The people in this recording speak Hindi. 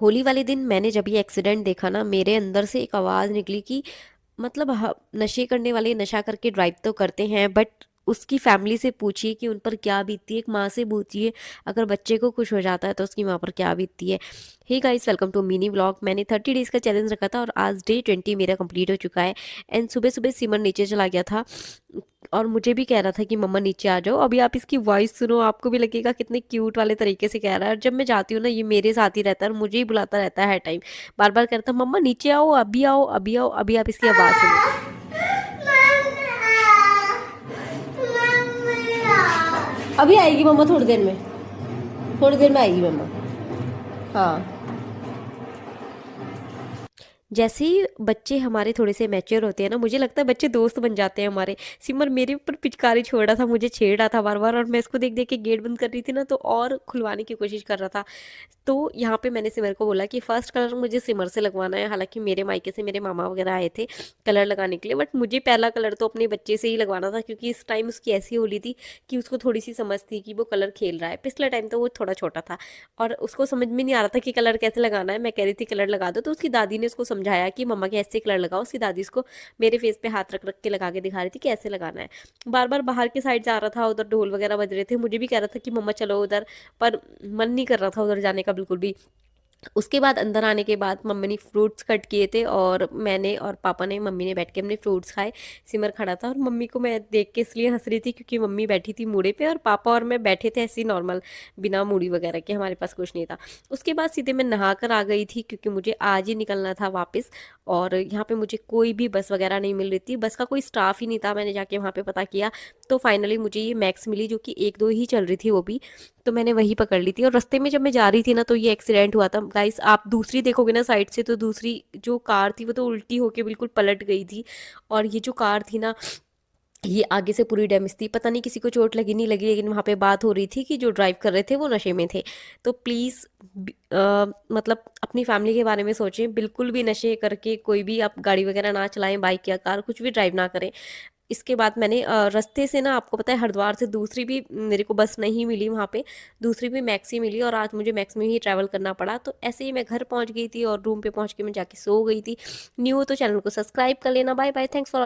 होली वाले दिन मैंने जब ये एक्सीडेंट देखा ना, मेरे अंदर से एक आवाज़ निकली कि मतलब नशे करने वाले नशा करके ड्राइव तो करते हैं, बट उसकी फैमिली से पूछिए कि उन पर क्या बीतती है। एक माँ से पूछिए, अगर बच्चे को कुछ हो जाता है तो उसकी माँ पर क्या बीतती है। Hey guys, welcome to mini vlog. मैंने 30 डेज़ का चैलेंज रखा था और आज डे 20 मेरा कंप्लीट हो चुका है। एंड सुबह सुबह सिमर नीचे चला गया था और मुझे भी कह रहा था कि मम्मा नीचे आ जाओ। अभी आप इसकी वॉइस सुनो, आपको भी लगेगा कितने क्यूट वाले तरीके से कह रहा है। और जब मैं जाती हूँ ना, ये मेरे साथ ही रहता है और मुझे ही बुलाता रहता है हर टाइम। बार बार कहता है, मम्मा नीचे आओ, अभी आओ, अभी आओ। अभी आप इसकी आवाज़ सुनो। अभी आएगी मम्मा, थोड़ी देर में, थोड़ी देर में आएगी मम्मा। हाँ। जैसे ही बच्चे हमारे थोड़े से मैच्योर होते हैं ना, मुझे लगता है बच्चे दोस्त बन जाते हैं हमारे। सिमर मेरे ऊपर पिचकारी छोड़ रहा था, मुझे छेड़ रहा था बार बार, और मैं इसको देख देख के गेट बंद कर रही थी ना, तो और खुलवाने की कोशिश कर रहा था। तो यहाँ पे मैंने सिमर को बोला कि फर्स्ट कलर मुझे सिमर से लगवाना है। हालांकि मेरे मायके से मेरे मामा वगैरह आए थे कलर लगाने के लिए, बट मुझे पहला कलर तो अपने बच्चे से ही लगवाना था, क्योंकि इस टाइम उसकी ऐसी होली थी कि उसको थोड़ी सी समझ थी कि वो कलर खेल रहा है। पिछले टाइम तो वो थोड़ा छोटा था और उसको समझ में नहीं आ रहा था कि कलर कैसे लगाना है। मैं कह रही थी कलर लगा दो, तो उसकी दादी ने उसको समझाया कि मम्मा के ऐसे कलर लगाओ। उसकी दादी उसको मेरे फेस पे हाथ रख रख के लगा के दिखा रही थी कि ऐसे लगाना है। बार बार बाहर के साइड जा रहा था, उधर ढोल वगैरह बज रहे थे, मुझे भी कह रहा था कि मम्मा चलो उधर, पर मन नहीं कर रहा था उधर जाने का बिल्कुल भी। उसके बाद अंदर आने के बाद मम्मी ने फ्रूट्स कट किए थे और मैंने और पापा ने, मम्मी ने बैठ के अपने फ्रूट्स खाए। सिमर खड़ा था और मम्मी को मैं देख के इसलिए हंस रही थी क्योंकि मम्मी बैठी थी मूड़े पे और पापा और मैं बैठे थे ऐसे ही नॉर्मल, बिना मूड़ी वगैरह के, हमारे पास कुछ नहीं था। उसके बाद सीधे मैं नहा कर आ गई थी क्योंकि मुझे आज ही निकलना था वापस। और यहाँ पे मुझे कोई भी बस वगैरह नहीं मिल रही थी, बस का कोई स्टाफ ही नहीं था। मैंने जाके वहाँ पे पता किया तो फाइनली मुझे ये मैक्स मिली, जो कि एक दो ही चल रही थी वो भी। तो मैंने वही पकड़ ली थी और रास्ते में जब मैं जा रही थी ना, तो ये एक्सीडेंट हुआ था गाइस। आप दूसरी देखोगे ना साइड से, तो दूसरी जो कार थी वो तो उल्टी होके बिल्कुल पलट गई थी। और ये जो कार थी ना, ये आगे से पूरी डैमेज थी। पता नहीं किसी को चोट लगी नहीं लगी, लेकिन वहाँ पे बात हो रही थी कि जो ड्राइव कर रहे थे वो नशे में थे। तो प्लीज़ मतलब अपनी फैमिली के बारे में सोचें। बिल्कुल भी नशे करके कोई भी आप गाड़ी वगैरह ना चलाएं, बाइक या कार कुछ भी ड्राइव ना करें। इसके बाद मैंने रास्ते से ना, आपको पता है हरिद्वार से दूसरी भी मेरे को बस नहीं मिली वहाँ पे, दूसरी भी मैक्सी मिली और आज मुझे मैक्स में ही ट्रैवल करना पड़ा। तो ऐसे ही मैं घर पहुँच गई थी और रूम पे पहुँच के मैं जाके सो गई थी। न्यू हो तो चैनल को सब्सक्राइब कर लेना। Bye bye, thanks for